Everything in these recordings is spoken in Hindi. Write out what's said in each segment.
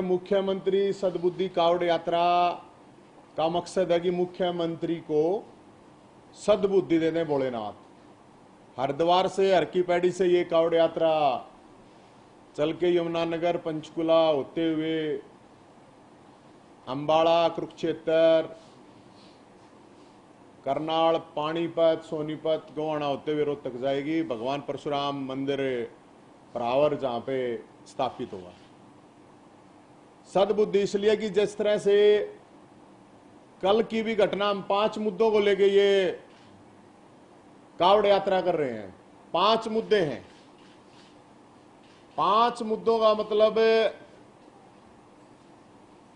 मुख्यमंत्री सद्बुद्धि कावड़ यात्रा का मकसद है कि मुख्यमंत्री को सद्बुद्धि दे दें भोलेनाथ। हरिद्वार से हर की पैड़ी से ये कावड़ यात्रा चल के यमुनानगर पंचकुला होते हुए अंबाला, कुरुक्षेत्र, करनाल, पानीपत, सोनीपत, गोवाना होते हुए रोहतक जाएगी। भगवान परशुराम मंदिर परावर जहां पे स्थापित होगा। सद्बुद्धि इसलिए कि जिस तरह से कल की भी घटना, हम 5 मुद्दों को लेके ये कावड़ यात्रा कर रहे हैं। 5 मुद्दे हैं। 5 मुद्दों का मतलब,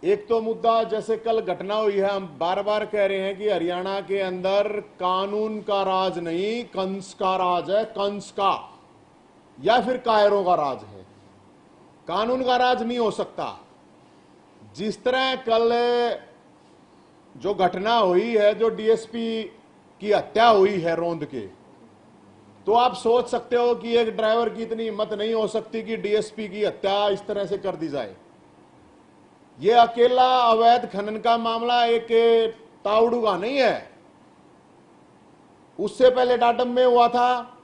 एक तो मुद्दा जैसे कल घटना हुई है, हम बार बार कह रहे हैं कि हरियाणा के अंदर कानून का राज नहीं, कंस का राज है। कंस का या फिर कायरों का राज है। कानून का राज नहीं हो सकता। जिस तरह कल जो घटना हुई है, जो डीएसपी की हत्या हुई है रोंद के, तो आप सोच सकते हो कि एक ड्राइवर की इतनी हिम्मत नहीं हो सकती कि डीएसपी की हत्या इस तरह से कर दी जाए। यह अकेला अवैध खनन का मामला एक तावड़ू का नहीं है। उससे पहले डाडम में हुआ था।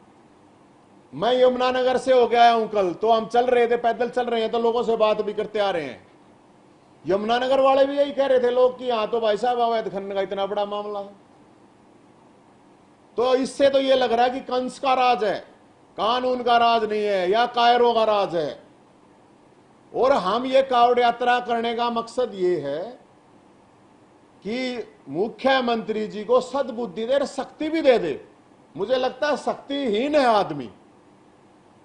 मैं यमुनानगर से होके आया हूं कल, तो हम चल रहे थे, पैदल चल रहे हैं, तो लोगों से बात भी करते आ रहे हैं। यमुनानगर वाले भी यही कह रहे थे लोग कि यहां तो भाई साहब अवैध खनन का इतना बड़ा मामला है। तो इससे तो यह लग रहा है कि कंस का राज है, कानून का राज नहीं है, या कायरों का राज है। और हम ये कावड़ यात्रा करने का मकसद ये है कि मुख्यमंत्री जी को सद्बुद्धि दे, शक्ति भी दे दे। मुझे लगता है शक्तिहीन है आदमी,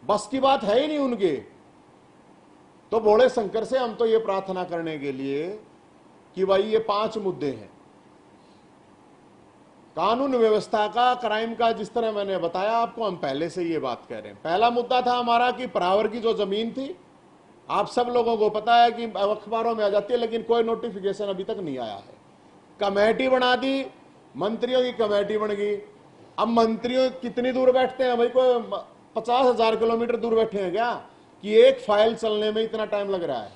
बस की बात है ही नहीं उनके। तो भोले शंकर से हम तो ये प्रार्थना करने के लिए कि भाई ये 5 मुद्दे हैं। कानून व्यवस्था का, क्राइम का, जिस तरह मैंने बताया आपको, हम पहले से ये बात कह रहे हैं। पहला मुद्दा था हमारा कि परावर की जो जमीन थी, आप सब लोगों को पता है कि अखबारों में आ जाती है, लेकिन कोई नोटिफिकेशन अभी तक नहीं आया है। कमेटी बना दी, मंत्रियों की कमेटी बन गई। अब मंत्रियों कितनी दूर बैठते हैं भाई? कोई 50,000 किलोमीटर दूर बैठे हैं क्या कि एक फाइल चलने में इतना टाइम लग रहा है?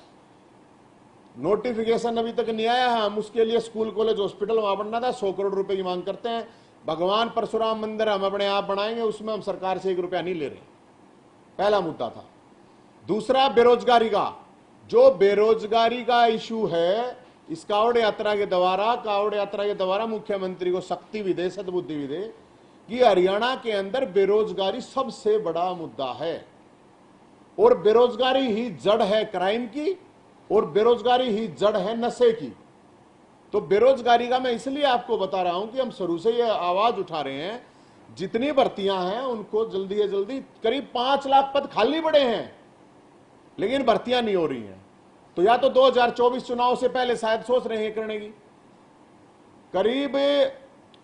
नोटिफिकेशन अभी तक नहीं आया है। हम उसके लिए स्कूल, कॉलेज, हॉस्पिटल वहां बनना था, 100 करोड़ रुपए की मांग करते हैं। भगवान परशुराम मंदिर हम अपने आप बनाएंगे, उसमें हम सरकार से 1 रुपया नहीं ले रहे। पहला मुद्दा था। दूसरा, बेरोजगारी का, जो बेरोजगारी का इशू है, इस कावड़ यात्रा के द्वारा मुख्यमंत्री को शक्ति भी दे, सद्बुद्धि भी दे कि हरियाणा के अंदर बेरोजगारी सबसे बड़ा मुद्दा है। और बेरोजगारी ही जड़ है क्राइम की, और बेरोजगारी ही जड़ है नशे की। तो बेरोजगारी का मैं इसलिए आपको बता रहा हूं कि हम शुरू से ये आवाज उठा रहे हैं, जितनी भर्तियां हैं उनको जल्दी से जल्दी, करीब 5 लाख पद खाली पड़े हैं लेकिन भर्तियां नहीं हो रही हैं। तो या तो 2024 चुनाव से पहले शायद सोच रहे हैं करने की। करीब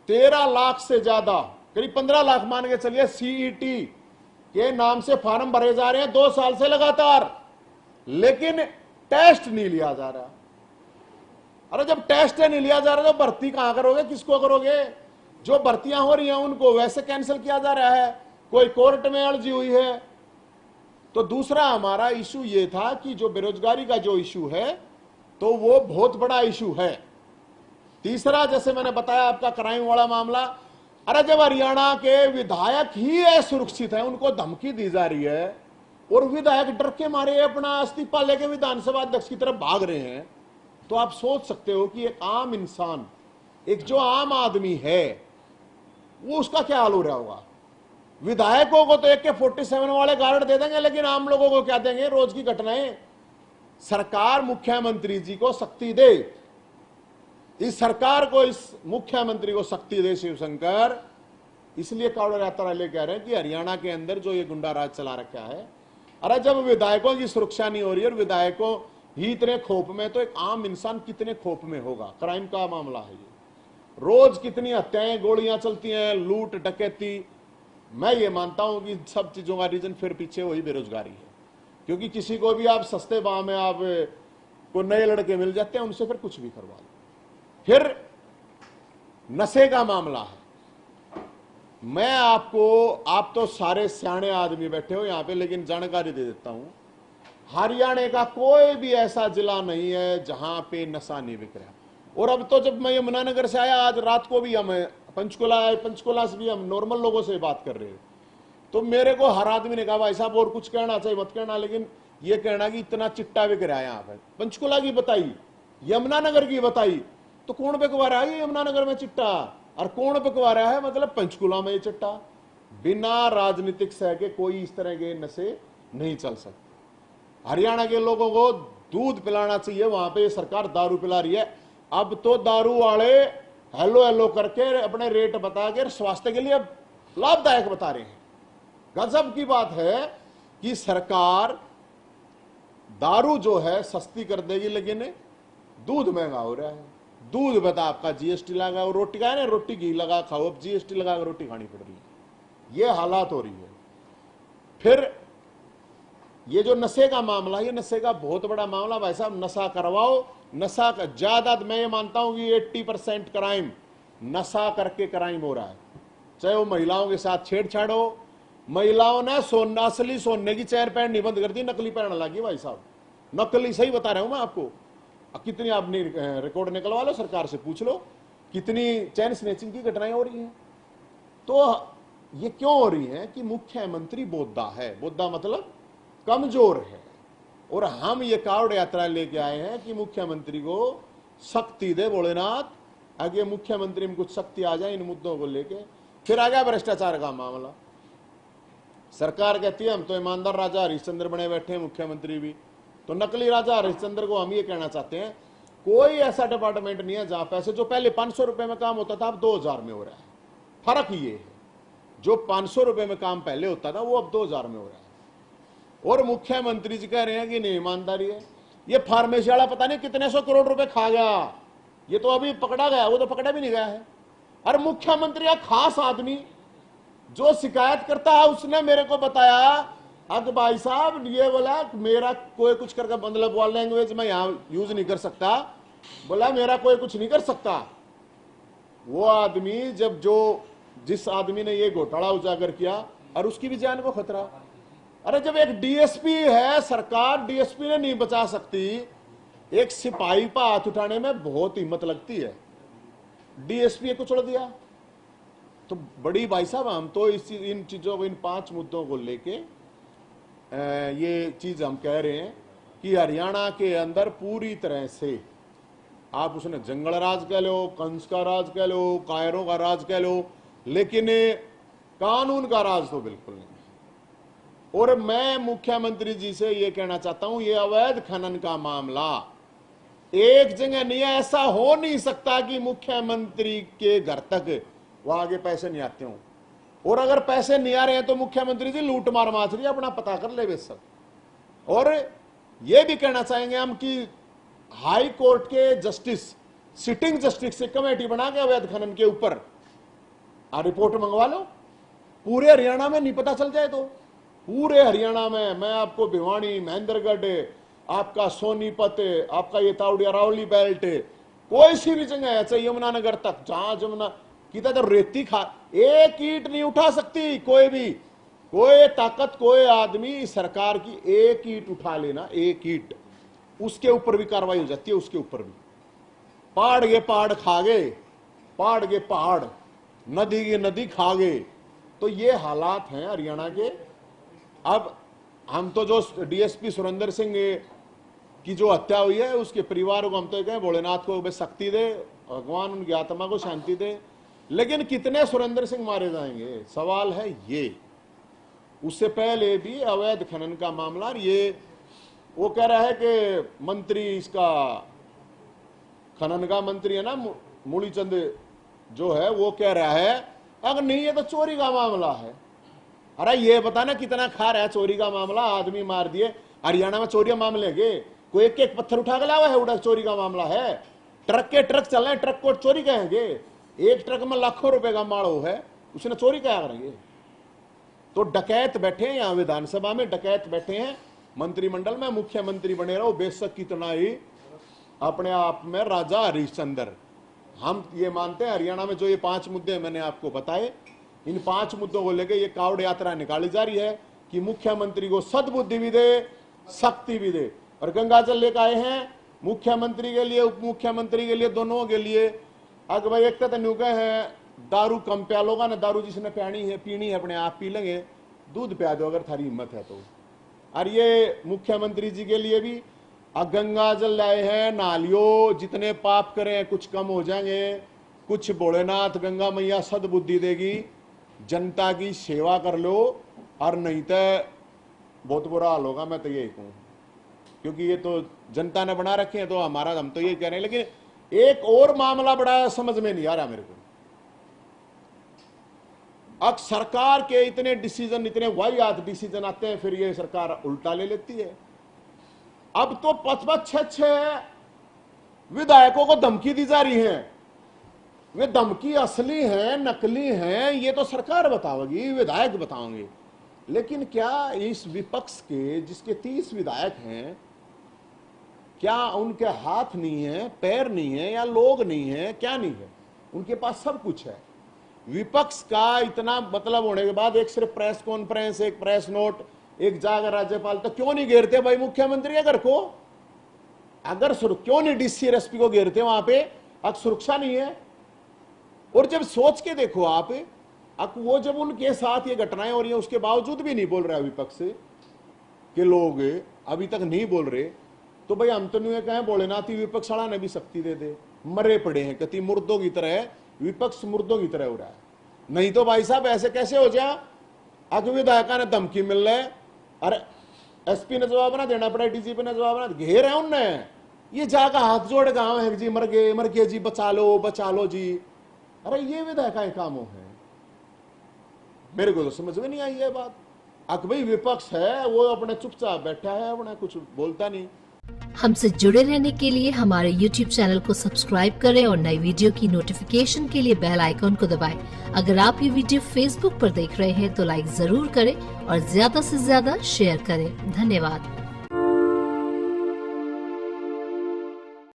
13 लाख से ज्यादा, करीब 15 लाख मान के चलिए, सीईटी के नाम से फार्म भरे जा रहे हैं 2 साल से लगातार, लेकिन टेस्ट नहीं लिया जा रहा। अरे जब टेस्ट नहीं लिया जा रहा तो भर्ती कहां करोगे, किसको करोगे? जो भर्तियां हो रही हैं उनको वैसे कैंसिल किया जा रहा है, कोई कोर्ट में अर्जी हुई है। तो दूसरा हमारा इशू ये था कि जो बेरोजगारी का जो इशू है, तो वो बहुत बड़ा इशू है। तीसरा, जैसे मैंने बताया, आपका क्राइम वाला मामला। अरे जब हरियाणा के विधायक ही असुरक्षित हैं, उनको धमकी दी जा रही है, और विधायक डर के मारे अपना इस्तीफा लेके विधानसभा अध्यक्ष की तरफ भाग रहे हैं, तो आप सोच सकते हो कि एक आम इंसान, एक जो आम आदमी है, वो उसका क्या हाल हो रहा होगा। विधायकों को तो AK-47 वाले गार्ड दे देंगे, लेकिन आम लोगों को क्या देंगे? रोज की घटनाएं। सरकार मुख्यमंत्री जी को शक्ति दे, इस सरकार को, इस मुख्यमंत्री को शक्ति दे शिवशंकर। इसलिए कावड़ यात्रा लेके आ रहे हैं कि हरियाणा के अंदर जो ये गुंडा राज चला रखा है, अरे जब विधायकों की सुरक्षा नहीं हो रही और विधायकों ही इतने खौफ में, तो एक आम इंसान कितने खौफ में होगा? क्राइम का मामला है ये। रोज कितनी हत्याएं, गोलियां चलती हैं, लूट डकैती। मैं ये मानता हूं कि सब चीजों का रीजन फिर पीछे वही बेरोजगारी है। क्योंकि किसी को भी आप सस्ते भाव में आप को नए लड़के मिल जाते हैं, उनसे फिर कुछ भी करवा लो। फिर नशे का मामला है। मैं आपको, आप तो सारे सियाणे आदमी बैठे हो यहां पे, लेकिन जानकारी दे देता हूं। हरियाणा का कोई भी ऐसा जिला नहीं है जहां पे नशा नहीं बिक रहा। और अब तो जब मैं यमुनानगर से आया, आज रात को भी हम पंचकुला आए, पंचकुला से भी हम नॉर्मल लोगों से बात कर रहे हैं, तो मेरे को हर आदमी ने कहा भाई साहब और कुछ कहना चाहिए मत कहना, लेकिन ये कहना कि इतना चिट्टा बिक रहा है यहाँ पे। पंचकुला की बताई, यमुनानगर की बताई, तो कौन बिकवा रहा है यमुनानगर में चिट्टा, और कौन बिकवा रहा है मतलब पंचकुला में ये चिट्टा। बिना राजनीतिक सह के कोई इस तरह के नशे नहीं चल सकते। हरियाणा के लोगों को दूध पिलाना चाहिए, वहां पे सरकार दारू पिला रही है। अब तो दारू वाले हेलो हेलो करके अपने रेट बता के स्वास्थ्य के लिए लाभदायक बता रहे हैं। गजब की बात है कि सरकार दारू जो है सस्ती कर देगी, लेकिन दूध महंगा हो रहा है। दूध बता आपका जीएसटी लगा, रोटी का है ना, रोटी घी लगा खाओ, अब जीएसटी लगा कर रोटी खानी पड़ रही है। ये हालात हो रही है। फिर ये जो नशे का मामला है, ये नशे का बहुत बड़ा मामला। भाई साहब नशा करवाओ, नशा का ज्यादा, मैं ये मानता हूं कि 80% क्राइम नशा करके क्राइम हो रहा है। चाहे वो महिलाओं के साथ छेड़छाड़ हो, महिलाओं ने सोना असली सोने की चेन पहननी बंद कर दी, नकली पहनने लगी। भाई साहब नकली, सही बता रहा हूं मैं आपको। कितनी आपने रिकॉर्ड निकलवा लो, सरकार से पूछ लो कितनी चैन स्नैचिंग की घटनाएं हो रही हैं। तो ये क्यों हो रही हैं कि मुख्यमंत्री बोद्दा है, बोद्दा मतलब कमजोर है। और हम ये कावड़ यात्रा लेके आए हैं कि मुख्यमंत्री को शक्ति दे भोलेनाथ, आगे मुख्यमंत्री में कुछ शक्ति आ जाए इन मुद्दों को लेके। फिर आ गया भ्रष्टाचार का मामला। सरकार कहती है हम तो ईमानदार राजा हरिश्चंद्र बने बैठे हैं, मुख्यमंत्री भी तो नकली राजा हरिश्चंद्र को हम ये कहना चाहते हैं, कोई ऐसा डिपार्टमेंट नहीं है जहां पैसे जो पहले 500 रुपए में काम होता था अब 2000 में हो रहा है। फर्क ये है, जो 500 रुपए में काम पहले होता था वो अब 2000 में हो रहा है। और मुख्यमंत्री जी कह रहे हैं कि नहीं ईमानदारी है। ये फार्मेसी वाला पता नहीं कितने 100 करोड़ रुपए खा गया, ये तो अभी पकड़ा गया, वो तो पकड़ा भी नहीं गया है। और मुख्यमंत्री का खास आदमी जो शिकायत करता है उसने मेरे को बताया, अब भाई साहब ये बोला मेरा कोई कुछ करके, मतलब वर्ड लैंग्वेज में यहां यूज नहीं कर सकता, बोला मेरा कोई कुछ नहीं कर सकता। वो आदमी जब जिस आदमी ने ये घोटाला उजागर किया और उसकी भी जान को खतरा। अरे जब एक डीएसपी है, सरकार डीएसपी ने नहीं बचा सकती, एक सिपाही पर हाथ उठाने में बहुत हिम्मत लगती है, डीएसपी को छोड़ दिया। तो बड़ी भाई साहब हम तो इन चीजों को, इन 5 मुद्दों को लेके ये चीज हम कह रहे हैं कि हरियाणा के अंदर पूरी तरह से आप उसने जंगल राज कह लो, कंस का राज कह लो, कायरों का राज कह लो, लेकिन कानून का राज तो बिल्कुल नहीं। और मैं मुख्यमंत्री जी से यह कहना चाहता हूं, यह अवैध खनन का मामला एक जगह नहीं है। ऐसा हो नहीं सकता कि मुख्यमंत्री के घर तक वहां आगे पैसे नहीं आते हों, और अगर पैसे नहीं आ रहे हैं तो मुख्यमंत्री जी लूट मार माचरी अपना पता कर ले वे सब। और यह भी कहना चाहेंगे हम कि हाई कोर्ट के जस्टिस, सिटिंग जस्टिस से कमेटी बना के अवैध खनन के ऊपर रिपोर्ट मंगवा लो। पूरे हरियाणा में नहीं पता चल जाए तो पूरे हरियाणा में, मैं आपको भिवानी, महेंद्रगढ़, आपका सोनीपत, आपका ये तावड़ी अरावली बेल्ट, कोई सी भी जगह है, चाहे यमुनानगर तक, जहां यमुना किधर तो रेती खा, एक ईंट नहीं उठा सकती कोई भी, कोई ताकत, कोई आदमी सरकार की एक ईंट उठा लेना, एक ईंट, उसके ऊपर भी कार्रवाई हो जाती है। उसके ऊपर भी पहाड़ के पहाड़ खा गए, पहाड़ के पहाड़, नदी की नदी खा गए। तो ये हालात हैं हरियाणा के। अब हम तो जो डीएसपी सुरेंद्र सिंह की जो हत्या हुई है उसके परिवार को हम तो कहें भोलेनाथ को शक्ति दे, भगवान उनकी आत्मा को शांति दे, लेकिन कितने सुरेंद्र सिंह मारे जाएंगे, सवाल है ये। उससे पहले भी अवैध खनन का मामला, ये वो कह रहा है कि मंत्री, इसका खनन का मंत्री है ना मूलीचंद जो है, वो कह रहा है अगर नहीं ये तो चोरी का मामला है। अरे ये बता ना कितना खा रहा है चोरी का मामला, आदमी मार दिए। हरियाणा में चोरी मामले के कोई एक एक पत्थर उठा के लावा है, उड़ा चोरी का मामला है। ट्रक के ट्रक चल रहे हैं, ट्रक को चोरी कहेंगे, एक ट्रक में लाखों रुपए का माड़ो है, उसने चोरी क्या करेंगे। तो डकैत बैठे हैं यहां विधानसभा में, डकैत बैठे हैं मंत्रिमंडल में, मुख्यमंत्री बने रहो बेशक कितना ही अपने आप में राजा हरिश्चंद्र। हम ये मानते हैं हरियाणा में जो ये 5 मुद्दे मैंने आपको बताए, इन 5 मुद्दों को लेकर ये कावड़ यात्रा निकाली जा रही है कि मुख्यमंत्री को सद्बुद्धि भी दे सख्ती भी दे। और गंगा जल लेकर आए हैं मुख्यमंत्री के लिए, उप मुख्यमंत्री के लिए, दोनों के लिए। अगर भाई एक तो न्यू है दारू कम प्या लोगा ना, दारू जिसने पीनी है अपने आप पी लेंगे, दूध प्या दो अगर थारी हिम्मत है तो। और ये मुख्यमंत्री जी के लिए भी, गंगा जल लाए हैं, नालियो, जितने पाप करें कुछ कम हो जाएंगे। कुछ भोलेनाथ गंगा मैया सद्बुद्धि देगी, जनता की सेवा कर लो, और नहीं तो बहुत बुरा हाल होगा। मैं तो यही कहूँ, क्योंकि ये तो जनता ने बना रखे हैं, तो हम तो यही कह रहे हैं। लेकिन एक और मामला बड़ा समझ में नहीं आ रहा मेरे को। अब सरकार के इतने डिसीजन, इतने वाहियात डिसीजन आते हैं, फिर ये सरकार उल्टा ले लेती है। अब तो 5-6 विधायकों को धमकी दी जा रही है। वे धमकी असली है नकली है ये तो सरकार बताओगी, विधायक बताओगे। लेकिन क्या इस विपक्ष के जिसके 30 विधायक हैं, क्या उनके हाथ नहीं है, पैर नहीं है, या लोग नहीं है, क्या नहीं है? उनके पास सब कुछ है। विपक्ष का इतना मतलब होने के बाद एक सिर्फ प्रेस कॉन्फ्रेंस, एक प्रेस नोट, एक जाकर राज्यपाल, तो क्यों नहीं घेरते भाई मुख्यमंत्री के घर को? अगर क्यों नहीं डीसी एसपी को घेरते वहां पे? अब सुरक्षा नहीं है। और जब सोच के देखो आप, अब वो जब उनके साथ ये घटनाएं हो रही है, उसके बावजूद भी नहीं बोल रहा विपक्ष के लोग, अभी तक नहीं बोल रहे, तो भाई हम तो नहीं कहें भोलेनाथ विपक्ष वाला ने भी शक्ति दे दे। मरे पड़े हैं कति मुर्दों की तरह, विपक्ष मुर्दों की तरह हो रहा है। नहीं तो भाई साहब ऐसे कैसे हो जाए? अग विधायका ने धमकी मिल रहा है, अरे एसपी ने जवाब ना देना पड़ा, डीजीपी ने जवाब ना, घेर है उनने, ये जाकर हाथ जोड़ गाँव है जी, मर गए जी, बचा लो जी। अरे ये विधायका कामों है, मेरे को तो समझ में नहीं आई है बात। अक भाई विपक्ष है, वो अपने चुपचाप बैठा है, अपना कुछ बोलता नहीं। हमसे जुड़े रहने के लिए हमारे YouTube चैनल को सब्सक्राइब करें और नई वीडियो की नोटिफिकेशन के लिए बेल आइकॉन को दबाएं। अगर आप ये वीडियो Facebook पर देख रहे हैं तो लाइक जरूर करें और ज्यादा से ज्यादा शेयर करें। धन्यवाद।